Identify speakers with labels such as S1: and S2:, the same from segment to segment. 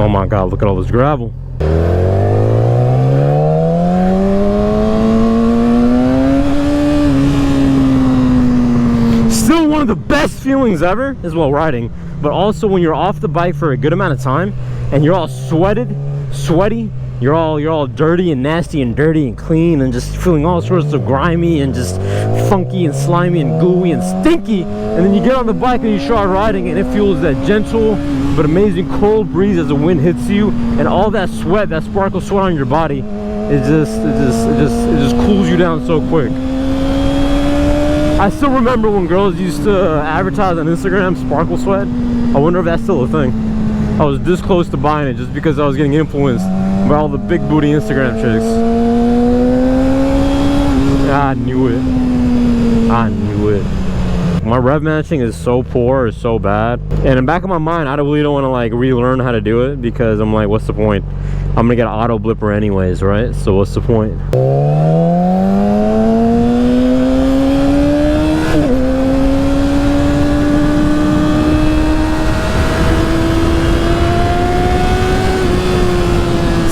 S1: Oh my god, look at all this gravel. Still one of the best feelings ever is while riding, but also when you're off the bike for a good amount of time and you're all sweaty, you're all dirty and nasty and dirty and clean and just feeling all sorts of grimy and just funky and slimy and gooey and stinky, and then you get on the bike and you start riding and it feels that gentle but amazing cold breeze as the wind hits you, and all that sweat, that sparkle sweat on your body, it just cools you down so quick. I still remember when girls used to advertise on Instagram sparkle sweat. I wonder if that's still a thing. I was this close to buying it just because I was getting influenced by all the big booty Instagram chicks. I knew it. I knew it. My rev matching is so poor, or so bad, and in the back of my mind I really don't want to like relearn how to do it, because I'm like, what's the point? I'm gonna get an auto blipper anyways, right? So what's the point?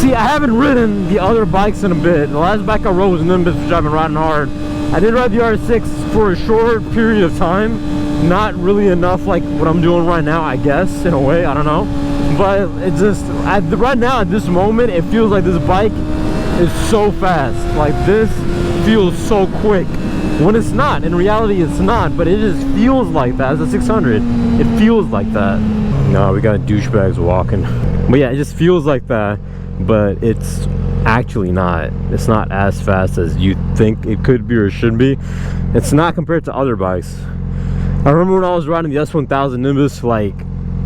S1: See, I haven't ridden the other bikes in a bit. The last bike I rode was Nimbus, which I've been riding hard. I did ride the R6 for a short period of time, not really enough like what I'm doing right now, I guess, in a way, I don't know. But it just, right now at this moment, it feels like this bike is so fast. Like, this feels so quick, when it's not. In reality, it's not, but it just feels like that. It's a 600, it feels like that. No, we got douchebags walking. But yeah, it just feels like that, but it's actually not. It's not as fast as you think it could be or should be. It's not compared to other bikes. I remember when I was riding the S1000 Nimbus, like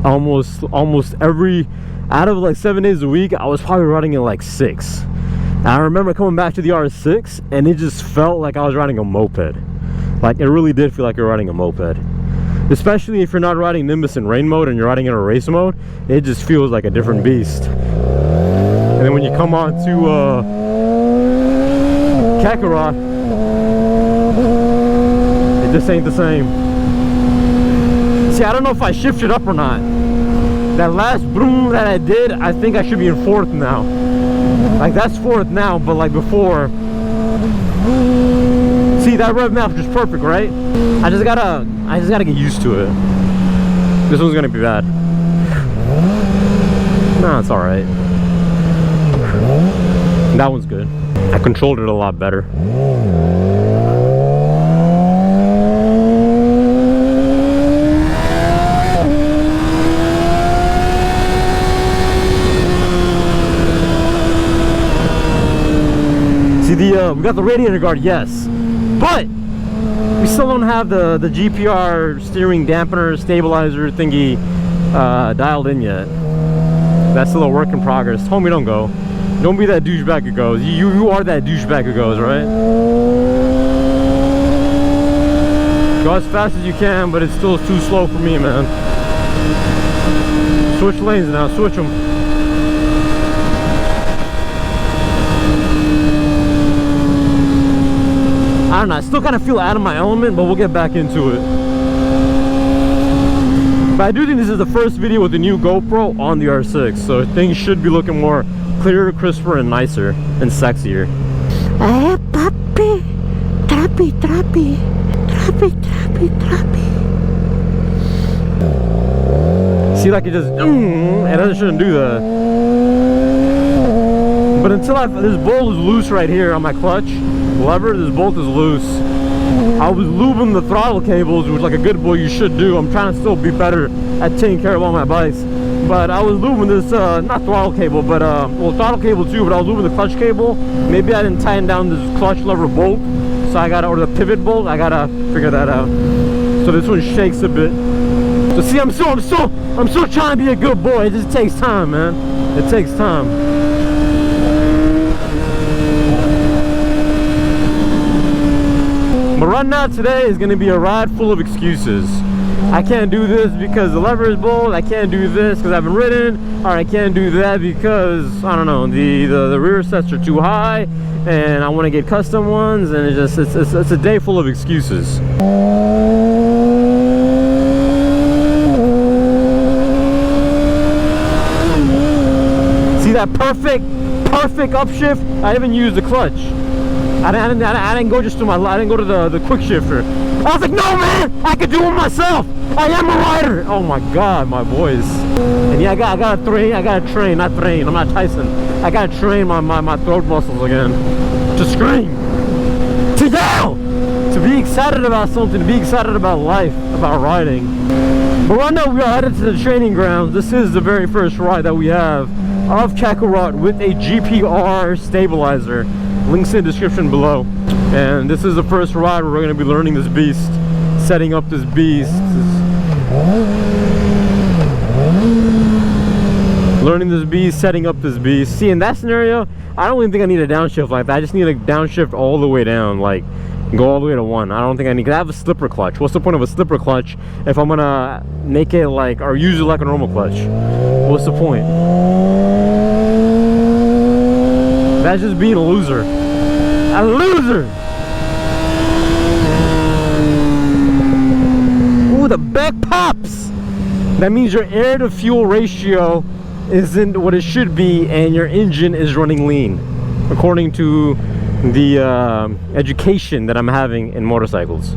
S1: almost every, out of like 7 days a week, I was probably riding it like 6. And I remember coming back to the R6 and it just felt like I was riding a moped. Like, it really did feel like you're riding a moped, especially if you're not riding Nimbus in rain mode and you're riding in a race mode. It just feels like a different beast. And then when you come on to Kakarot, it just ain't the same. See, I don't know if I shifted up or not. That last boom that I did, I think I should be in 4th now. Like, that's 4th now, but like before. See, that rev map is perfect, right? I just gotta get used to it. This one's gonna be bad. No, it's alright. That one's good. I controlled it a lot better. See, we got the radiator guard, yes, but we still don't have the GPR steering dampener stabilizer thingy dialed in yet. That's still a work in progress. Homie, don't go. Don't be that douchebag who goes. You are that douchebag who goes, right? Go as fast as you can, but it's still too slow for me, man. Switch lanes now, switch them. I don't know, I still kind of feel out of my element, but we'll get back into it. But I do think this is the first video with the new GoPro on the R6, so things should be looking more clearer, crisper, and nicer, and sexier.
S2: Hey, papi. Trappy, trappy. Trappy, trappy, trappy.
S1: See, like it just, and I shouldn't do that. But until this bolt is loose right here on my clutch lever, this bolt is loose. I was lubing the throttle cables, which like a good boy you should do. I'm trying to still be better at taking care of all my bikes. But I was lubing this, not throttle cable, but, well, throttle cable too, but I was lubing the clutch cable. Maybe I didn't tighten down this clutch lever bolt, so I gotta, or the pivot bolt, I gotta figure that out. So this one shakes a bit. So see, I'm still trying to be a good boy. It just takes time, man. It takes time. But right now, today is gonna be a ride full of excuses. I can't do this because the lever is bold. I can't do this because I haven't ridden, or I can't do that because, I don't know, the rear sets are too high and I want to get custom ones, and it's a day full of excuses. that perfect upshift. I even used the clutch. I didn't go just to I didn't go to the quick shifter. I was like, no man, I could do it myself. I am a rider. Oh my God, my boys. And yeah, I gotta train, not train. I'm not Tyson. I gotta train my throat muscles again to scream, to yell, to be excited about something, to be excited about life, about riding. But right now we are headed to the training grounds. This is the very first ride that we have of Kakarot with a GPR stabilizer. Links in the description below. And this is the first ride where we're going to be learning this beast, setting up this beast. Learning this beast, setting up this beast. See, in that scenario, I don't even think I need a downshift like that. I just need a downshift all the way down, like go all the way to 1. I don't think I need, because I have a slipper clutch. What's the point of a slipper clutch if I'm gonna make it like, or use it like a normal clutch? What's the point? That's just being a loser. A loser! Ooh, the back pops! That means your air to fuel ratio isn't what it should be, and your engine is running lean, according to the education that I'm having in motorcycles.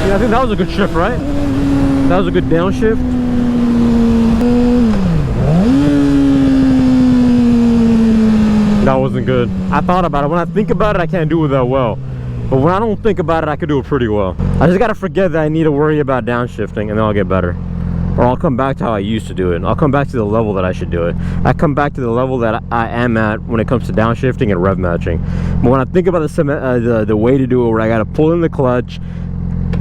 S1: Yeah, I think that was a good shift, right? That was a good downshift. That wasn't good. I thought about it. When I think about it, I can't do it that well. But when I don't think about it, I can do it pretty well. I just gotta forget that I need to worry about downshifting, and then I'll get better. Or I'll come back to how I used to do it. I'll come back to the level that I should do it. I come back to the level that I am at when it comes to downshifting and rev matching. But when I think about the way to do it, where I gotta pull in the clutch,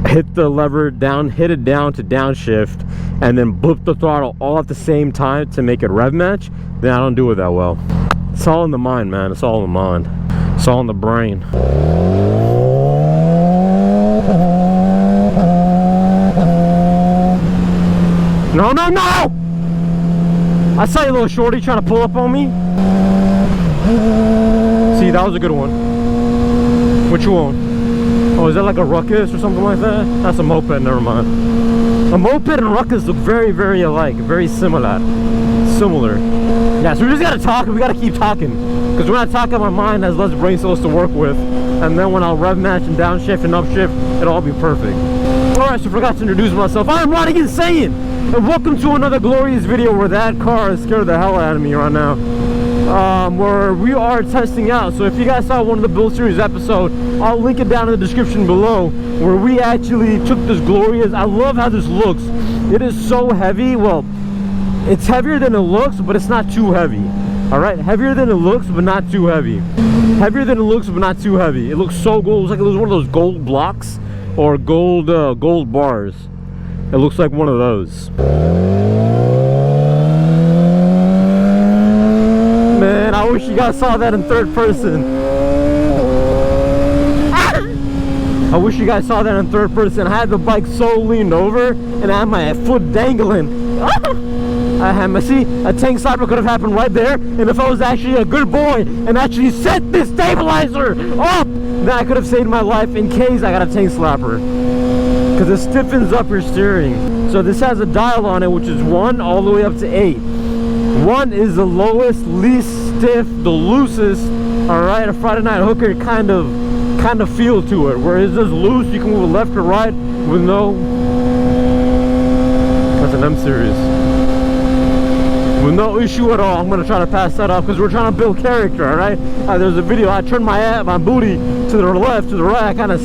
S1: hit the lever down, hit it down to downshift, and then blip the throttle all at the same time to make it rev match, then I don't do it that well. It's all in the mind, man. It's all in the mind. It's all in the brain. No, no, no! I saw you, little shorty, trying to pull up on me. See, that was a good one. What you want? Oh, is that like a ruckus or something like that? That's a moped, never mind. A moped and ruckus look very, very alike. Very similar. Yeah, so we just gotta talk, and we gotta keep talking. Because when I talk, my mind has less brain cells to work with. And then when I'll rev match and downshift and upshift, it'll all be perfect. Alright, so I forgot to introduce myself. I'm Riding Insane! And welcome to another glorious video where that car is scared the hell out of me right now. Where we are testing out. So if you guys saw one of the Build Series episodes, I'll link it down in the description below, where we actually took this glorious, I love how this looks. It is so heavy. Well, it's heavier than it looks, but it's not too heavy. Alright, heavier than it looks, but not too heavy. Heavier than it looks, but not too heavy. It looks so gold. It looks like it was one of those gold blocks or gold bars. It looks like one of those. Man, I wish you guys saw that in third person. I wish you guys saw that in third person. I had the bike so leaned over, and I had my foot dangling. See, a tank slapper could have happened right there, and if I was actually a good boy and actually set this stabilizer up, then I could have saved my life in case I got a tank slapper. Because it stiffens up your steering. So this has a dial on it, which is 1 all the way up to 8. 1 is the lowest, least stiff, the loosest. Alright, a Friday night hooker kind of feel to it. Where it's just loose, you can move left or right with no... That's an M series. With no issue at all. I'm going to try to pass that off because we're trying to build character, alright? There's a video, I turned my booty to the left, to the right. I kind of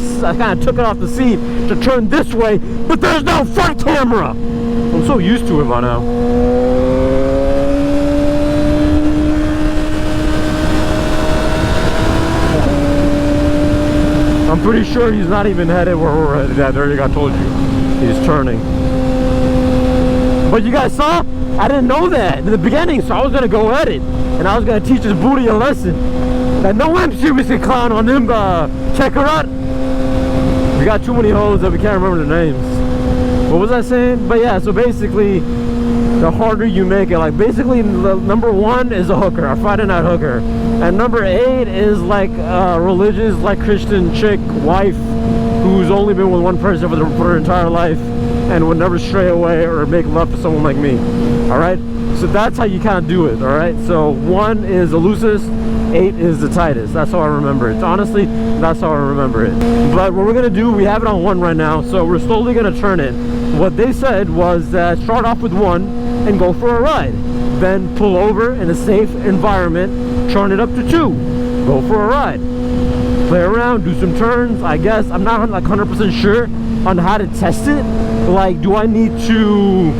S1: took it off the seat to turn this way, but there's no front camera! I'm so used to it by now. I'm pretty sure he's not even headed where we're headed at. There you go, I told you. He's turning. But you guys saw? I didn't know that in the beginning, so I was gonna go at it, and I was gonna teach this booty a lesson. That no one seriously clown on him. Check her out. We got too many hoes that we can't remember their names. What was I saying? But yeah, so basically, the harder you make it. Like basically number 1 is a hooker, a Friday night hooker, and number 8 is like a religious, like Christian chick wife who's only been with one person for her entire life and would never stray away or make love to someone like me. All right, so that's how you kind of do it. All right, so 1 is the loosest, 8 is the tightest. That's how I remember it. Honestly, that's how I remember it. But what we're gonna do, we have it on 1 right now, so we're slowly gonna turn it. What they said was that start off with 1 and go for a ride, then pull over in a safe environment, turn it up to 2, go for a ride, play around, do some turns. I guess I'm not like 100% sure on how to test it. Like, do I need to,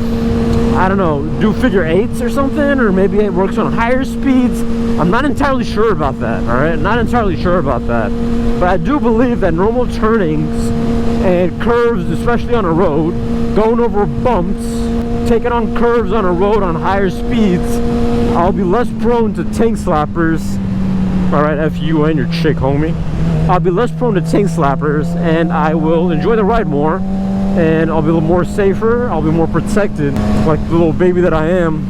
S1: I don't know, do figure 8s or something, or maybe it works on higher speeds? I'm not entirely sure about that. All right, not entirely sure about that, but I do believe that normal turnings and curves, especially on a road, going over bumps, taking on curves on a road on higher speeds, I'll be less prone to tank slappers. All right, F you and your chick, homie. I'll be less prone to tank slappers, and I will enjoy the ride more, and I'll be a little more safer, I'll be more protected, like the little baby that I am.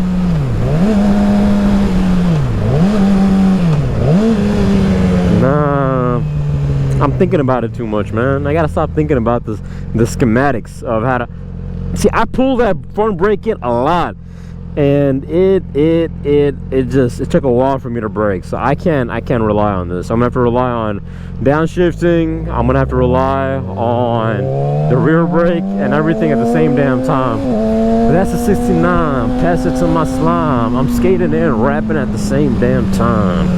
S1: Nah, I'm thinking about it too much, man. I gotta stop thinking about the schematics of how to. See, I pull that front brake in a lot, and it took a while for me to brake. So I can't rely on this. I'm gonna have to rely on downshifting. I'm gonna have to rely on the rear brake and everything at the same damn time. But that's a 69. Pass it to my slime. I'm skating and rapping at the same damn time.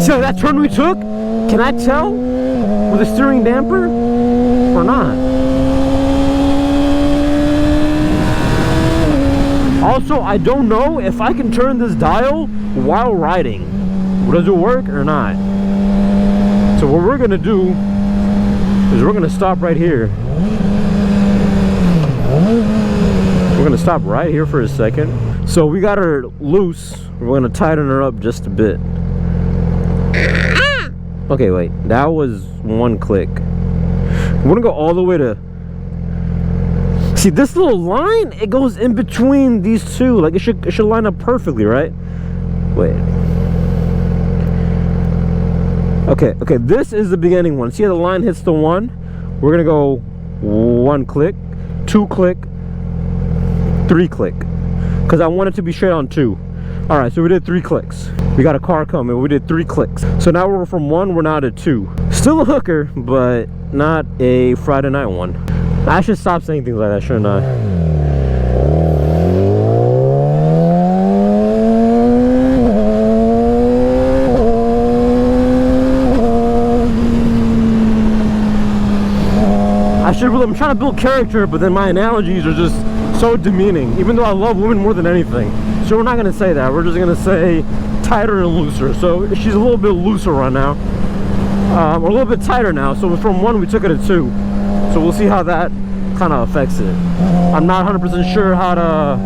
S1: So that turn we took, can I tell with a steering damper or not? Also, I don't know if I can turn this dial while riding. Does it work or not? So what we're gonna do is we're gonna stop right here. We're gonna stop right here for a second. So we got her loose. We're gonna tighten her up just a bit. Okay, wait, that was 1 click. We're gonna go all the way to, see this little line, it goes in between these two. Like it should line up perfectly, right? Wait. Okay, this is the beginning one. See how the line hits the 1? We're gonna go 1 click, 2 click, 3 click, because I want it to be straight on 2. All right, so we did 3 clicks. We got a car coming, we did 3 clicks. So now we're from 1, we're now to 2. Still a hooker, but not a Friday night one. I should stop saying things like that, shouldn't I? I'm trying to build character, but then my analogies are just so demeaning, even though I love women more than anything. So we're not gonna say that. We're just gonna say tighter and looser. So she's a little bit looser right now, or a little bit tighter now. So from 1 we took it to 2. So we'll see how that kind of affects it. I'm not 100% sure how to.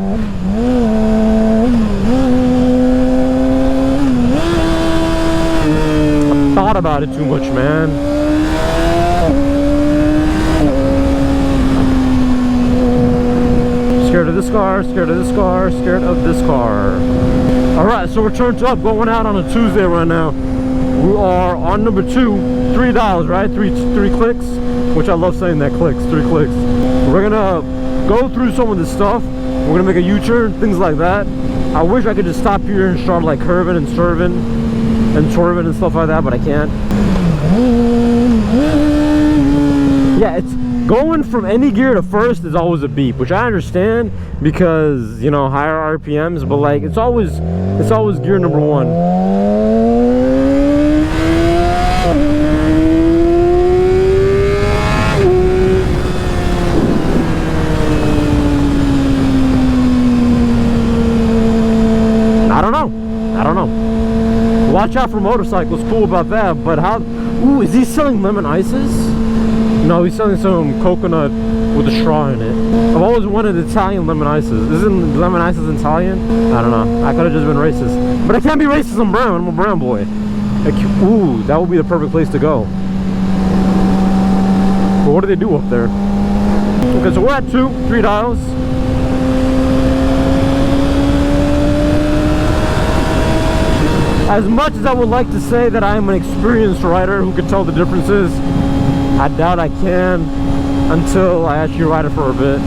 S1: I thought about it too much, man. Scared of this car, scared of this car, scared of this car. All right, so we're turned up, going out on a Tuesday right now. We are on number 2, $3, right? Three clicks, which I love saying that, clicks, 3 clicks. We're gonna go through some of this stuff. We're gonna make a U-turn, things like that. I wish I could just stop here and start like curving and swerving and stuff like that, but I can't. Yeah, it's going from any gear to first is always a beep, which I understand because, you know, higher RPMs, but like it's always gear number 1. I don't know. Watch out for motorcycles, cool about that, but how, ooh, is he selling lemon ices? No, he's selling some coconut with a straw in it. I've always wanted Italian lemon ices. Isn't lemon ices Italian? I don't know. I could have just been racist. But I can't be racist, I'm brown. I'm a brown boy. Like, ooh, that would be the perfect place to go. But what do they do up there? Okay, so we're at 3 dials. As much as I would like to say that I am an experienced rider who can tell the differences, I doubt I can until I actually ride it for a bit.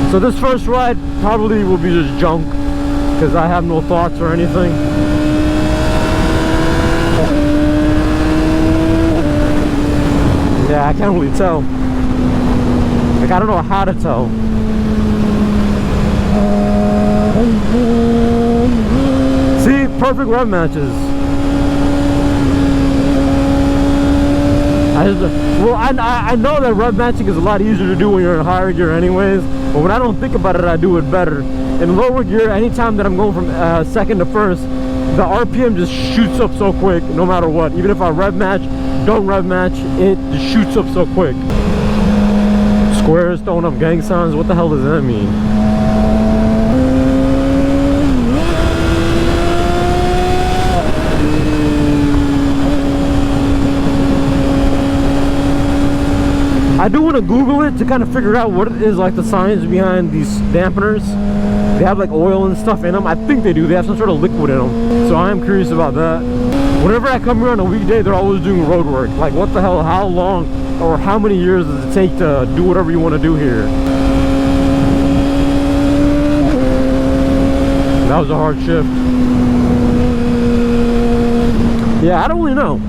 S1: So this first ride probably will be just junk because I have no thoughts or anything. Yeah, I can't really tell. Like, I don't know how to tell. See, perfect rev matches. I know that rev matching is a lot easier to do when you're in higher gear anyways, but when I don't think about it, I do it better. In lower gear, anytime that I'm going from second to first, the RPM just shoots up so quick, no matter what. Even if I rev match, don't rev match, it just shoots up so quick. Squares throwing up gang signs, what the hell does that mean? I do want to Google it to kind of figure out what it is, like the science behind these dampeners. They have like oil and stuff in them. I think they do. They have some sort of liquid in them. So I am curious about that. Whenever I come here on a weekday, they're always doing road work. Like, what the hell, how long or how many years does it take to do whatever you want to do here? That was a hard shift. Yeah, I don't really know.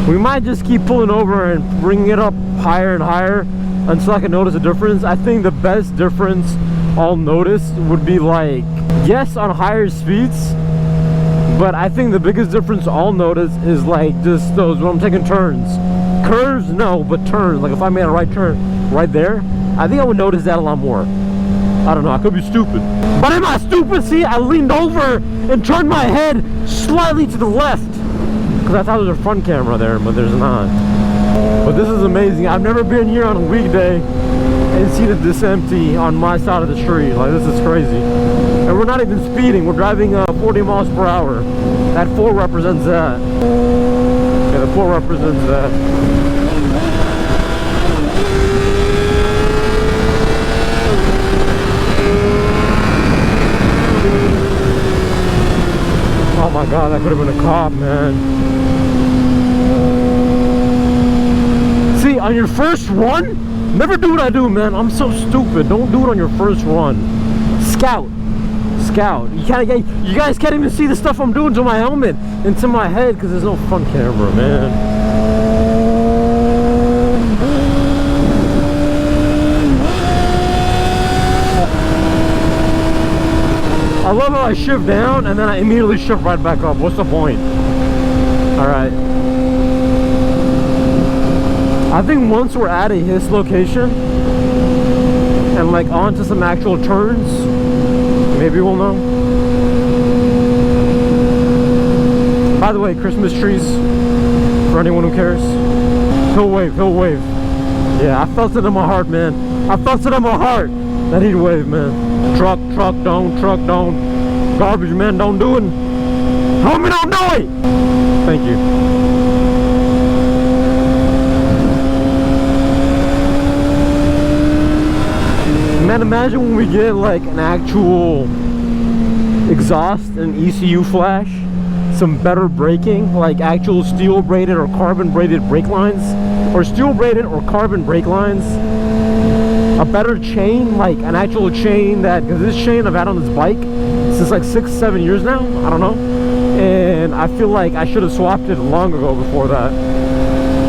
S1: We might just keep pulling over and bringing it up higher and higher until I can notice a difference. I think the best difference I'll notice would be, like, yes, on higher speeds, but I think the biggest difference I'll notice is like just those when I'm taking turns. Curves, no, but turns. Like if I made a right turn right there, I think I would notice that a lot more. I don't know, I could be stupid. But am I stupid? See, I leaned over and turned my head slightly to the left. Because I thought there was a front camera there, but there's not. But this is amazing. I've never been here on a weekday and seen it this empty on my side of the street. Like, this is crazy. And we're not even speeding. We're driving 40 miles per hour. That 4 represents that. Yeah, the 4 represents that. Oh my god, that could have been a cop, man. See, on your first run, never do what I do, man. I'm so stupid. Don't do it on your first run. Scout. You guys can't even see the stuff I'm doing to my helmet and to my head because there's no front camera, man. I love how I shift down and then I immediately shift right back up. What's the point? Alright. I think once we're at a HISS location and like onto some actual turns, maybe we'll know. By the way, Christmas trees, for anyone who cares. He'll wave. Yeah, I felt it in my heart, man. I felt it in my heart that he'd wave, man. Truck don't. Garbage man, don't do it. Homie, don't do it! Thank you. Man, imagine when we get like an actual exhaust and ECU flash, some better braking, like actual steel braided or carbon braided brake lines, or steel braided or carbon brake lines, a better chain, like an actual chain that, because this chain I've had on this bike since like 6-7 years now, I don't know, and I feel like I should have swapped it long ago before that.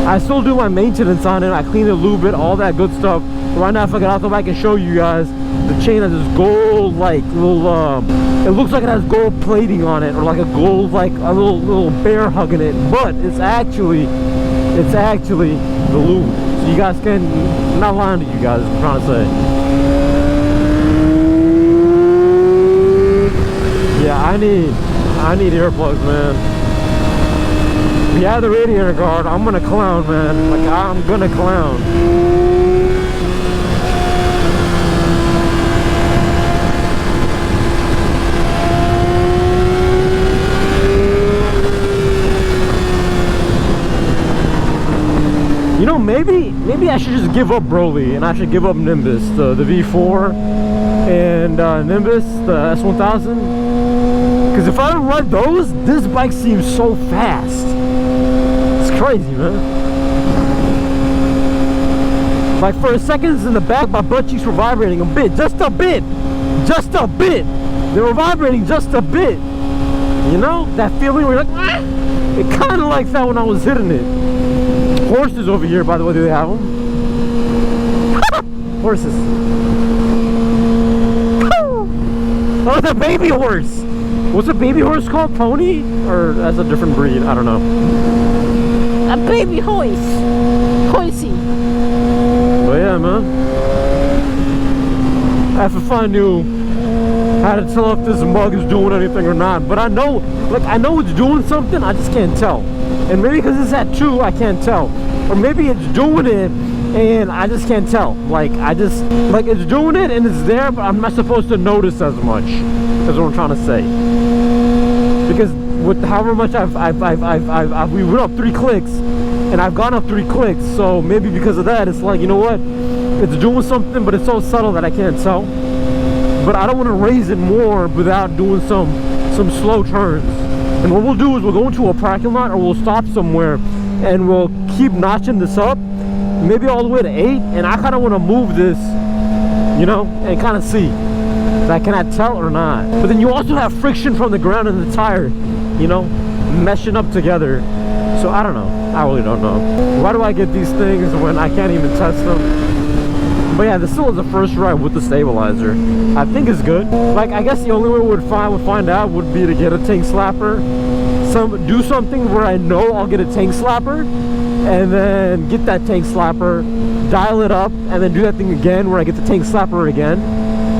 S1: I still do my maintenance on it, I clean it, lube it, all that good stuff. Right now, if I get out the bike and show you guys, the chain has this gold, like, little, it looks like it has gold plating on it, or like a gold, like, a little bear hugging it, but it's actually the lube. So you guys can, I'm not lying to you guys, I'm trying to say. Yeah, I need earplugs, man. Yeah, the radiator guard, I'm gonna clown, man. Like, I'm gonna clown. You know, maybe I I should just give up Broly and I should give up Nimbus, the V4 and Nimbus, the S1000. Because if I don't ride those, this bike seems so fast. It's crazy, man. Like for a second in the back, my butt cheeks were vibrating a bit, just a bit, just a bit. They were vibrating just a bit. You know, that feeling where you're like, ah! It kind of like that when I was hitting it. Horses over here, by the way, do they have them? Horses. Oh, it's a baby horse. What's a baby horse called? Pony? Or that's a different breed? I don't know.
S2: A baby horse. Horsey.
S1: But yeah, man. I have to find you how to tell if this mug is doing anything or not. But I know, like, I know it's doing something, I just can't tell. And maybe because it's at 2, I can't tell. Or maybe it's doing it and I just can't tell. Like, like it's doing it and it's there, but I'm not supposed to notice as much. That's what I'm trying to say. Because with however much we went up 3 clicks and I've gone up 3 clicks, so maybe because of that, it's like, you know what? It's doing something, but it's so subtle that I can't tell. But I don't want to raise it more without doing some slow turns. And what we'll do is we'll go into a parking lot or we'll stop somewhere and we'll keep notching this up, maybe all the way to 8. And I kind of want to move this, you know, and kind of see that can I tell or not. But then you also have friction from the ground and the tire, you know, meshing up together. So I don't know. I really don't know. Why do I get these things when I can't even test them? But yeah, this still is the first ride with the stabilizer. I think it's good. Like, I guess the only way we would find out would be to get a tank slapper. Do something where I know I'll get a tank slapper, and then get that tank slapper, dial it up, and then do that thing again where I get the tank slapper again.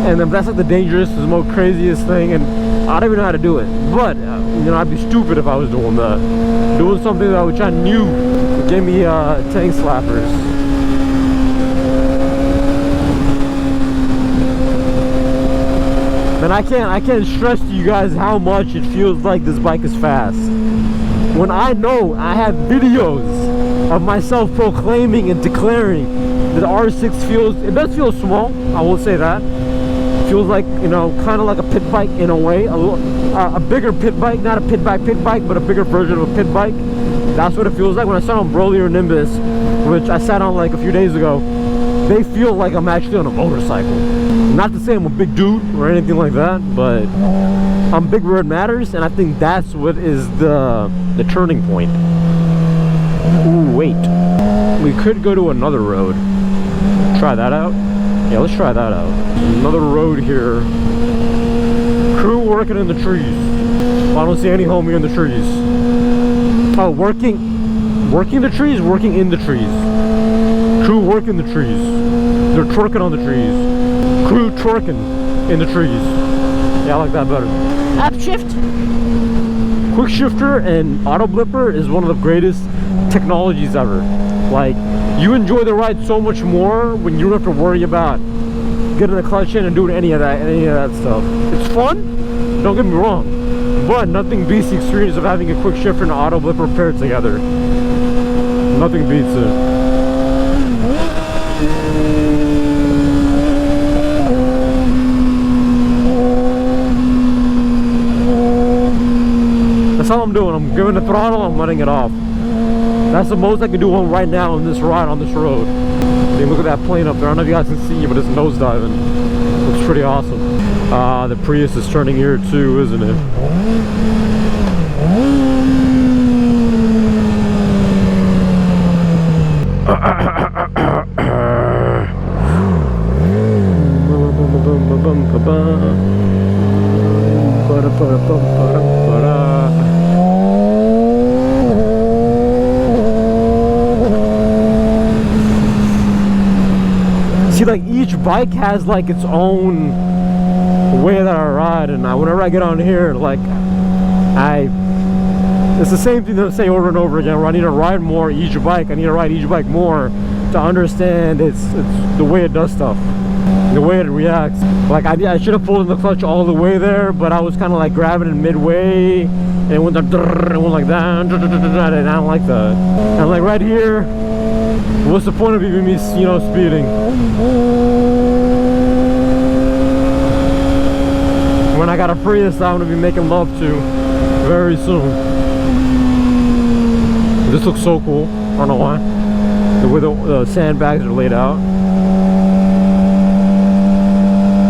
S1: And then that's like the dangerous, the most craziest thing, and I don't even know how to do it. But, you know, I'd be stupid if I was doing that. Doing something that which I knew would give me tank slappers. And I can't stress to you guys how much it feels like this bike is fast. When I know I have videos of myself proclaiming and declaring that the R6 feels, it does feel small, I will say that. It feels like, you know, kind of like a pit bike in a way, a bigger pit bike, not a pit bike, but a bigger version of a pit bike. That's what it feels like. When I sat on Broly or Nimbus, which I sat on like a few days ago, they feel like I'm actually on a motorcycle. Not to say I'm a big dude or anything like that, but I'm big where it matters, and I think that's what is the turning point. Ooh, wait. We could go to another road. Try that out? Yeah, let's try that out. Another road here. Crew working in the trees. Well, I don't see any homie in the trees. Oh, working the trees, working in the trees. Crew working the trees. They're twerking on the trees. Crew twerking in the trees. Yeah, I like that better.
S2: Upshift.
S1: Quick shifter and auto blipper is one of the greatest technologies ever. Like, you enjoy the ride so much more when you don't have to worry about getting the clutch in and doing any of that stuff. It's fun, don't get me wrong, but nothing beats the experience of having a quick shifter and an auto blipper paired together. Nothing beats it. That's all I'm doing. I'm giving the throttle, I'm letting it off. That's the most I can do right now on this ride on this road. I mean, look at that plane up there. I don't know if you guys can see, but it's nosediving. Looks pretty awesome. The Prius is turning here too, isn't it? See, like, each bike has like its own way that I ride, and whenever I get on here, like, it's the same thing that I say over and over again, where I need to ride more each bike. I need to ride each bike more to understand it's the way it does stuff, the way it reacts. Like, I should have pulled in the clutch all the way there, but I was kind of like grabbing it midway, and it went like that, and I don't like that. And like right here, What's the point of even me, you know, speeding? When I got a Prius I'm gonna be making love to very soon. This looks so cool. I don't know why. The way the sandbags are laid out.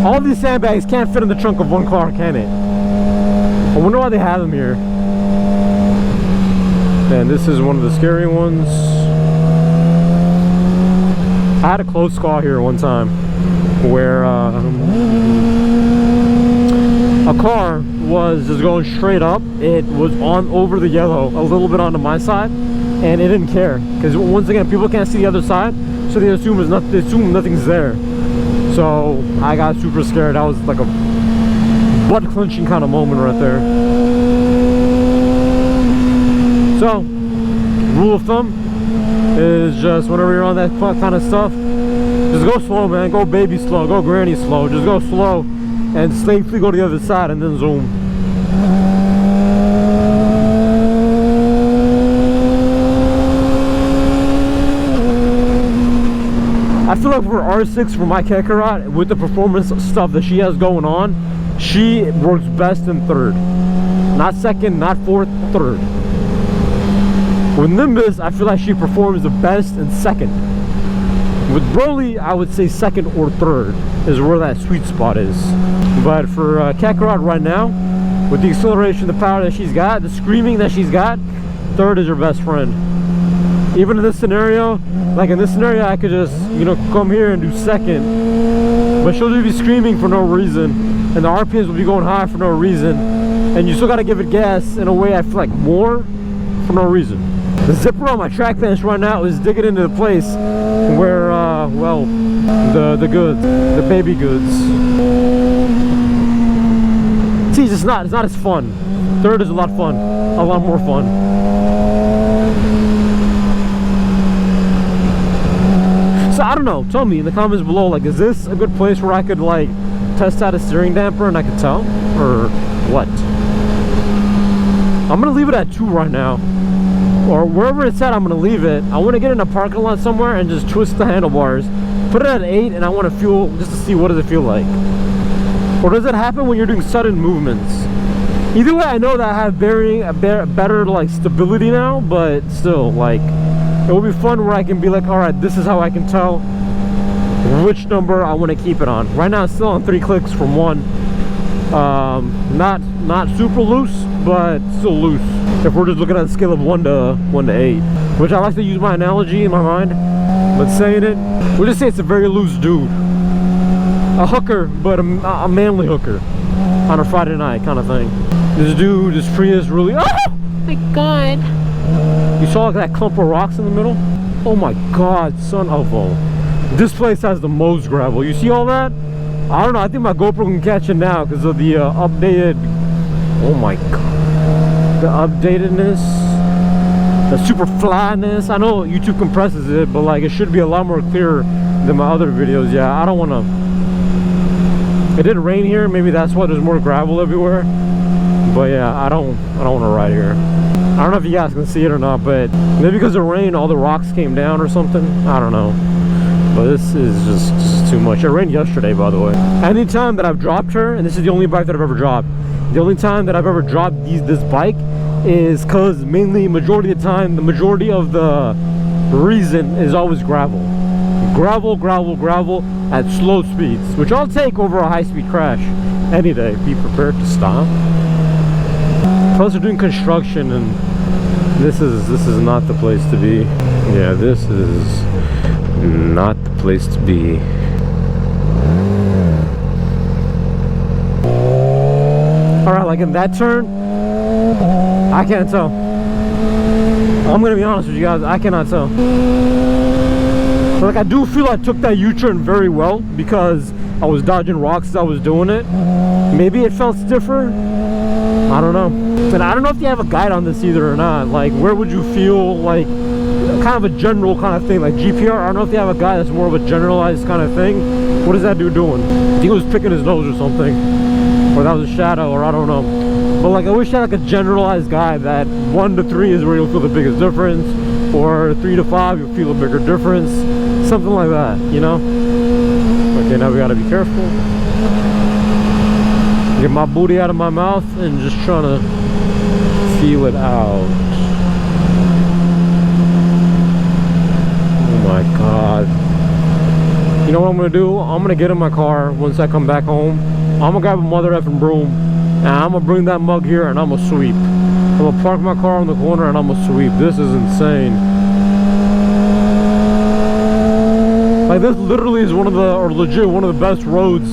S1: All these sandbags can't fit in the trunk of one car, can it? I wonder why they have them here. And this is one of the scary ones. I had a close call here one time where a car was just going straight up. It was on over the yellow, a little bit onto my side, and it didn't care because once again people can't see the other side, so they assume nothing's there. So I got super scared. That was like a butt clenching kind of moment right there. So rule of thumb is just whenever you're on that kind of stuff, just go slow, man. Go baby slow, go granny slow. Just go slow and safely go to the other side and then zoom. I feel like for R6, for my Kakarot, with the performance stuff that she has going on, she works best in third. Not second, not fourth, third. With Nimbus, I feel like she performs the best in second. With Broly, I would say second or third is where that sweet spot is. But for Kakarot right now, with the acceleration, the power that she's got, the screaming that she's got, third is her best friend. Even in this scenario, like in this scenario, I could just, you know, come here and do second, but she'll just be screaming for no reason, and the RPMs will be going high for no reason, and you still got to give it gas in a way I feel like more for no reason. The zipper on my track bench right now is digging into the place where, well, the goods, the baby goods. See, it's not as fun. Third is a lot fun, a lot more fun. So I don't know, tell me in the comments below, like, is this a good place where I could like test out a steering damper and I could tell, or what? I'm gonna leave it at 2 right now, or wherever it's at I'm gonna leave it. I want to get in a parking lot somewhere and just twist the handlebars, put it at 8, and I want to feel, just to see what does it feel like. Or does it happen when you're doing sudden movements? Either way, I know that I have better like stability now, but still, like, it will be fun where I can be like, all right, this is how I can tell which number I want to keep it on. Right now it's still on 3 clicks from 1. Not super loose, but still loose. If we're just looking at a scale of 1 to 8, which I like to use my analogy in my mind, but saying it, we'll just say it's a very loose dude, a hooker, but a manly hooker on a Friday night kind of thing. This dude, this Prius, really. Oh
S2: my god!
S1: You saw like that clump of rocks in the middle? Oh my god, son of a... This place has the most gravel. You see all that? I don't know, I think my GoPro can catch it now because of the updated... Oh my god. The updatedness. The super flyness. I know YouTube compresses it, but like it should be a lot more clearer than my other videos. Yeah, I don't want to... It did rain here, maybe that's why there's more gravel everywhere. But yeah, I don't want to ride here. I don't know if you guys can see it or not, but maybe because of rain all the rocks came down or something. I don't know, but this is just too much. It rained yesterday, by the way. Anytime that I've dropped her, and this is the only bike that I've ever dropped, the only time that I've ever dropped this bike is because mainly majority of the time, the majority of the reason is always gravel at slow speeds, which I'll take over a high-speed crash any day. Be prepared to stop. Plus, they're doing construction, and this is not the place to be. Yeah, this is not the place to be. All right, like in that turn, I can't tell. I'm gonna be honest with you guys, I cannot tell. But like, I do feel I took that U-turn very well because I was dodging rocks as I was doing it. Maybe it felt stiffer. I don't know. And I don't know if you have a guide on this either or not. Like, where would you feel like kind of a general kind of thing, like GPR? I don't know if you have a guide that's more of a generalized kind of thing. What is that dude doing? I think he was picking his nose or something, or that was a shadow, or I don't know. But like, I wish I had like a generalized guide that 1 to 3 is where you'll feel the biggest difference. or 3 to 5, you'll feel a bigger difference. Something like that, you know? Okay, now we gotta be careful. Get my booty out of my mouth and just trying to feel it out. Oh my God. You know what I'm gonna do? I'm gonna get in my car once I come back home. I'm gonna grab a mother effing broom and I'm gonna bring that mug here and I'm gonna sweep. I'm gonna park my car on the corner and I'm gonna sweep. This is insane. Like, this literally is one of the, or legit one of the best roads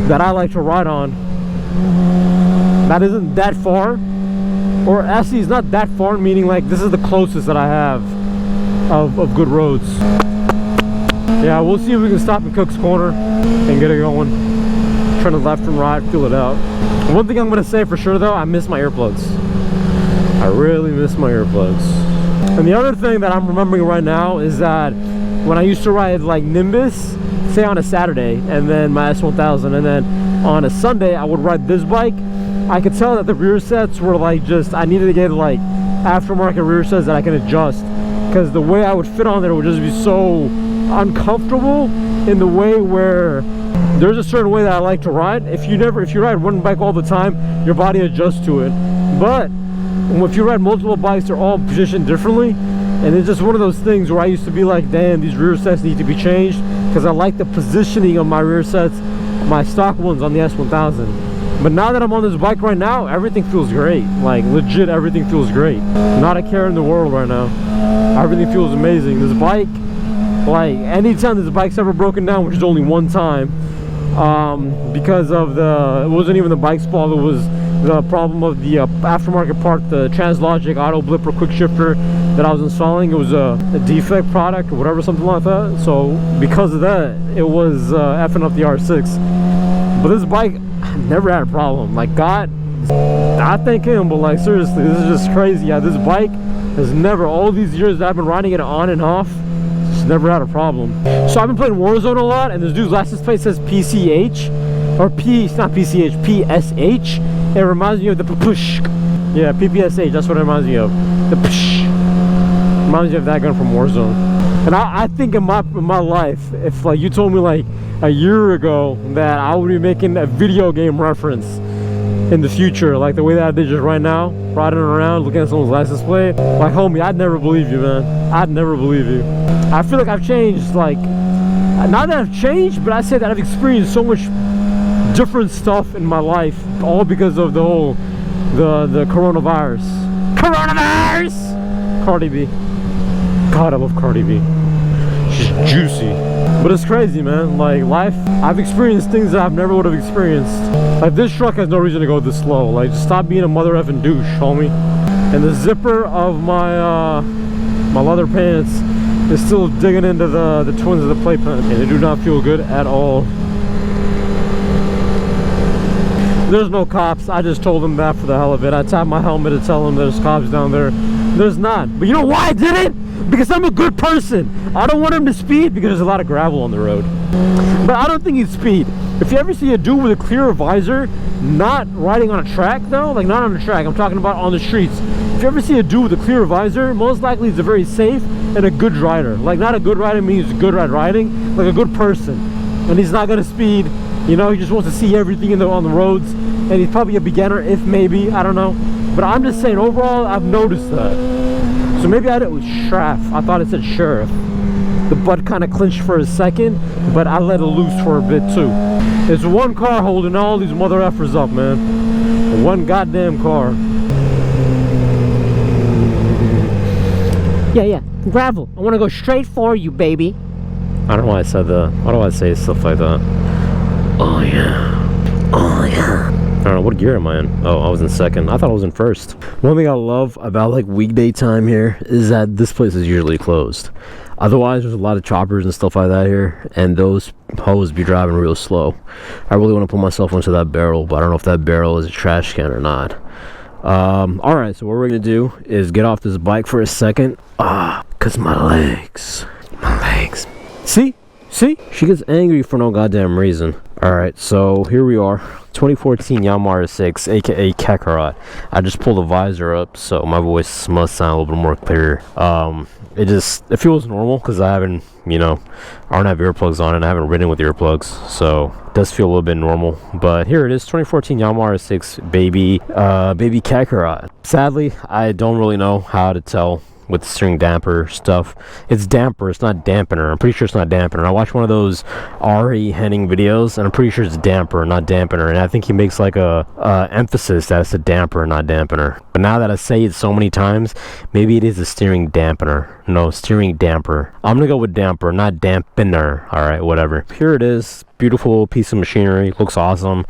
S1: that I like to ride on. That isn't that far, or actually it's not that far, meaning like this is the closest that I have of good roads. Yeah, we'll see if we can stop in Cook's Corner and get it going. Turn to left and right, feel it out. One thing I'm gonna say for sure though, I miss my earplugs. I really miss my earplugs. And the other thing that I'm remembering right now is that when I used to ride like Nimbus, say on a Saturday, and then my S1000, and then on a Sunday I would ride this bike, I could tell that the rear sets were like just, I needed to get like aftermarket rear sets that I can adjust, because the way I would fit on there would just be so uncomfortable, in the way where there's a certain way that I like to ride. If you ride one bike all the time, your body adjusts to it. But if you ride multiple bikes, they're all positioned differently. And it's just one of those things where I used to be like, damn, these rear sets need to be changed, because I like the positioning of my rear sets, my stock ones on the S1000. But now that I'm on this bike right now, everything feels great. Like, legit, everything feels great. Not a care in the world right now. Everything feels amazing. This bike, like, anytime this bike's ever broken down, which is only one time, because of it wasn't even the bike's fault, it was the problem of the aftermarket part, the Translogic auto blipper quick shifter that I was installing. It was a defect product or whatever, something like that. So because of that, it was effing up the R6. But this bike, I never had a problem. Like, God, I thank him, but like, seriously, this is just crazy. Yeah, this bike has never, all these years that I've been riding it on and off, just never had a problem. So I've been playing Warzone a lot, and this dude's license plate says PCH, or it's not PCH, PSH. It reminds me of the push. Yeah, PPSH, that's what it reminds me of. The push. Reminds me of that gun from Warzone. And I think in my life, if like you told me like a year ago that I would be making a video game reference in the future, like the way that I did just right now, riding around looking at someone's license plate, like, homie, I'd never believe you, man. I'd never believe you. I feel like I've changed, like, not that I've changed, but I say that I've experienced so much different stuff in my life, all because of the whole the coronavirus. Cardi B. God, I love Cardi B. She's juicy. But it's crazy, man. Like, life, I've experienced things that I've never would have experienced. Like, this truck has no reason to go this slow. Like, just stop being a mother effing douche, homie. And the zipper of my my leather pants is still digging into the twins of the playpen, and they do not feel good at all. There's no cops. I just told them that for the hell of it. I tapped my helmet to tell them there's cops down there. There's not. But you know why I did it? Because I'm a good person. I don't want him to speed because there's a lot of gravel on the road. But I don't think he'd speed. If you ever see a dude with a clear visor not riding on a track though, like not on a track, I'm talking about on the streets. If you ever see a dude with a clear visor, most likely he's a very safe and a good rider. Like, not a good rider means good riding, like a good person. And he's not gonna speed. You know, he just wants to see everything on the roads, and he's probably a beginner, if maybe, I don't know. But I'm just saying, overall, I've noticed that. So maybe I did it with sheriff. I thought it said sheriff. The butt kind of clinched for a second, but I let it loose for a bit too. It's one car holding all these mother effers up, man. One goddamn car.
S2: Yeah, gravel. I want to go straight for you, baby.
S1: I don't know why I said that. Why do I say stuff like that? Oh yeah. Oh yeah. I don't know, what gear am I in? Oh, I was in second. I thought I was in first. One thing I love about like weekday time here is that this place is usually closed. Otherwise, there's a lot of choppers and stuff like that here, and those hoes be driving real slow. I really want to put myself into that barrel, but I don't know if that barrel is a trash can or not. Alright, so what we're gonna do is get off this bike for a second. Cause my legs. See? She gets angry for no goddamn reason. All right, so here we are, 2014 Yamaha R6, aka Kakarot. I just pulled the visor up, so my voice must sound a little bit more clear. It feels normal because I haven't, I don't have earplugs on and I haven't ridden with earplugs, so it does feel a little bit normal. But here it is, 2014 Yamaha R6 baby Kakarot. Sadly, I don't really know how to tell with the steering damper stuff. It's damper, it's not dampener. I'm pretty sure it's not dampener. I watched one of those Ari Henning videos and I'm pretty sure it's damper, not dampener, and I think he makes like a emphasis that it's a damper, not dampener. But now that I say it so many times, maybe it is a steering dampener. No, steering damper. I'm gonna go with damper, not dampener. All right, whatever. Here it is, beautiful piece of machinery, looks awesome.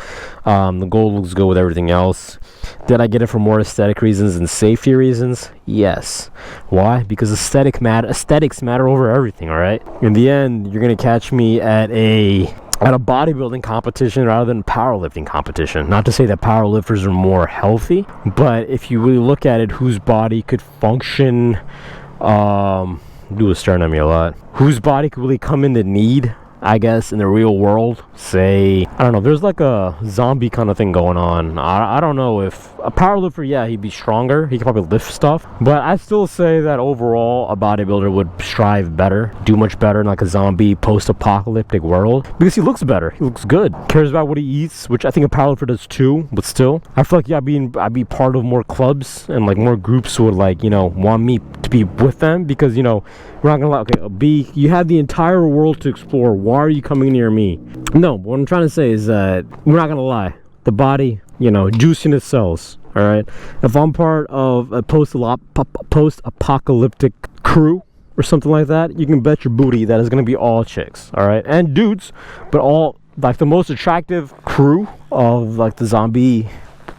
S1: The gold looks good with everything else. Did I get it for more aesthetic reasons than safety reasons? Yes. Why? Because aesthetics matter over everything. All right, in the end, you're gonna catch me at a bodybuilding competition rather than powerlifting competition. Not to say that powerlifters are more healthy, but if you really look at it, whose body could function, do is staring at me a lot, whose body could really come into need, I guess, in the real world. Say, I don't know, there's like a zombie kind of thing going on. I don't know if a powerlifter, yeah, he'd be stronger, he could probably lift stuff, but I still say that overall a bodybuilder would strive better, do much better in like a zombie post-apocalyptic world, because he looks better, he looks good, cares about what he eats, which I think a powerlifter does too. But still, I feel like, yeah, I'd be part of more clubs and like more groups would like, want me to be with them, because we're not gonna lie, okay, B, you have the entire world to explore. Why are you coming near me? No, what I'm trying to say is that we're not gonna lie. The body, juiciness sells. All right. If I'm part of a post-apocalyptic crew or something like that, you can bet your booty that is gonna be all chicks. All right, and dudes, but all like the most attractive crew of like the zombie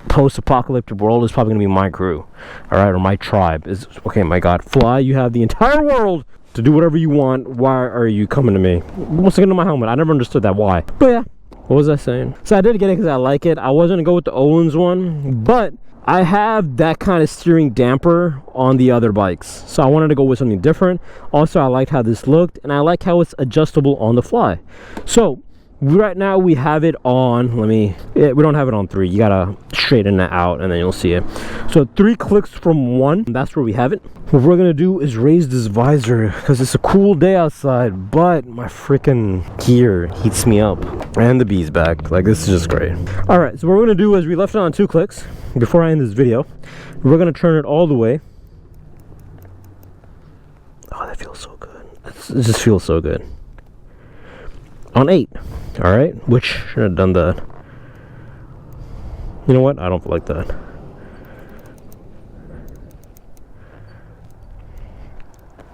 S1: post-apocalyptic world is probably gonna be my crew. All right, or my tribe is. Okay, my God, Fly, you have the entire world to do whatever you want. Why are you coming to me? Once again, to my helmet, I never understood that. Why? But yeah, what was I saying? So I did get it because I like it. I wasn't gonna go with the Owens one, but I have that kind of steering damper on the other bikes, so I wanted to go with something different. Also, I liked how this looked, and I like how it's adjustable on the fly. So right now we have it on, we don't have it on 3. You gotta straighten it out and then you'll see it. So 3 clicks from 1, that's where we have it. What we're gonna do is raise this visor because it's a cool day outside, but my freaking gear heats me up. And the bee's back. Like, this is just great. All right, so what we're gonna do is we left it on 2 clicks before I end this video. We're gonna turn it all the way. Oh, that feels so good. It just feels so good. On 8. All right, which should have done that. You know what? I don't feel like that.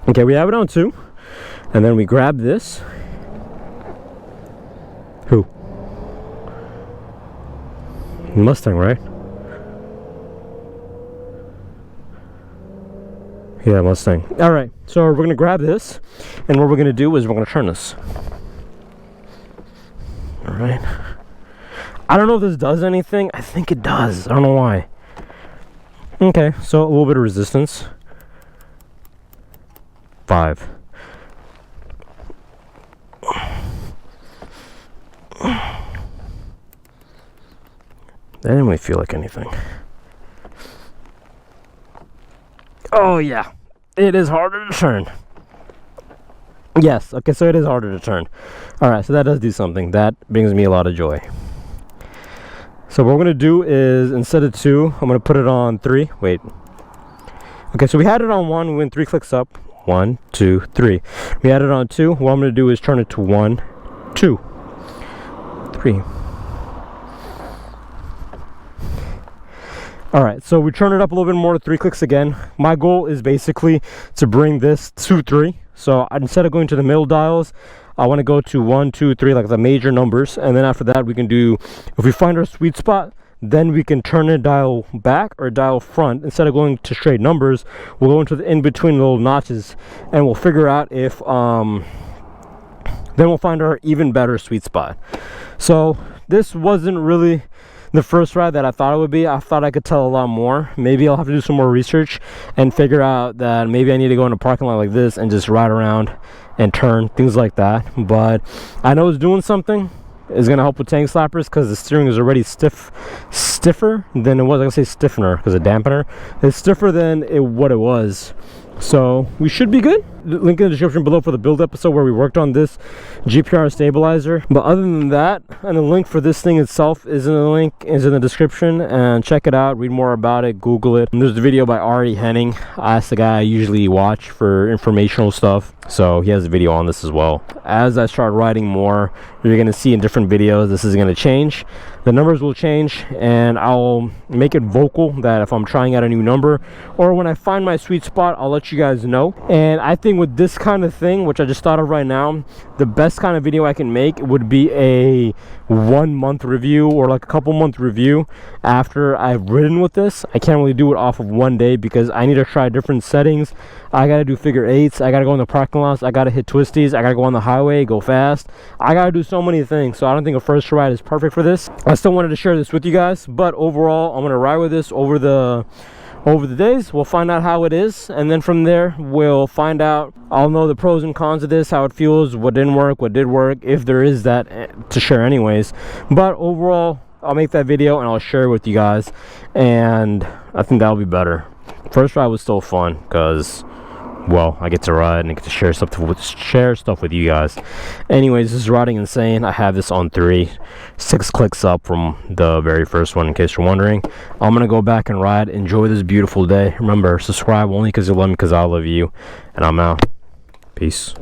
S1: Okay, we have it on 2, and then we grab this. Who? Mustang, right? Yeah, Mustang. All right, so we're gonna grab this, and what we're gonna do is we're gonna turn this. All right. I don't know if this does anything. I think it does. I don't know why. Okay, so a little bit of resistance. 5. That didn't really feel like anything. Oh yeah, it is harder to turn. Yes, okay, so it is harder to turn. All right, so that does do something. That brings me a lot of joy. So what we're gonna do is, instead of 2, I'm gonna put it on 3. Wait. Okay, so we had it on 1, we went 3 clicks up. 1, 2, 3. We had it on 2. What I'm gonna do is turn it to 1, 2, 3. All right, so we turn it up a little bit more to 3 clicks again. My goal is basically to bring this to 3. So instead of going to the middle dials, I want to go to 1, 2, 3, like the major numbers, and then after that we can do, if we find our sweet spot, then we can turn it dial back or dial front. Instead of going to straight numbers, we'll go into the in between little notches, and we'll figure out if then we'll find our even better sweet spot. So this wasn't really the first ride that I thought it would be. I thought I could tell a lot more. Maybe I'll have to do some more research and figure out that maybe I need to go in a parking lot like this and just ride around and turn, things like that. But I know it's doing something. is going to help with tank slappers because the steering is already stiffer than it was. I can say stiffener because a dampener. It's stiffer than what it was. So we should be good. Link in the description below for the build episode where we worked on this GPR stabilizer. But other than that, and the link for this thing itself is in the description, and check it out, read more about it, Google it. And there's the video by Ari Henning. That's the guy I usually watch for informational stuff, so he has a video on this as well. As I start riding more, you're going to see in different videos this is going to change. The numbers will change, and I'll make it vocal that if I'm trying out a new number or when I find my sweet spot, I'll let you guys know. And I think with this kind of thing, which I just thought of right now, the best kind of video I can make would be a 1 month review or like a couple month review after I've ridden with this. I can't really do it off of one day because I need to try different settings. I gotta do figure eights, I gotta go in the parking lots, I gotta hit twisties, I gotta go on the highway, go fast. I gotta do so many things, so I don't think a first ride is perfect for this. I still wanted to share this with you guys, but overall I'm gonna ride with this over the days. We'll find out how it is, and then from there we'll find out. I'll know the pros and cons of this, how it feels, what didn't work, what did work, if there is that to share anyways. But overall, I'll make that video and I'll share it with you guys, and I think that'll be better. First ride was still fun because, well, I get to ride and I get to share stuff with you guys. Anyways, this is Riding Insane. I have this on 3, 6 clicks up from the very first one, in case you're wondering. I'm gonna go back and ride. Enjoy this beautiful day. Remember, subscribe only because you love me, because I love you. And I'm out. Peace.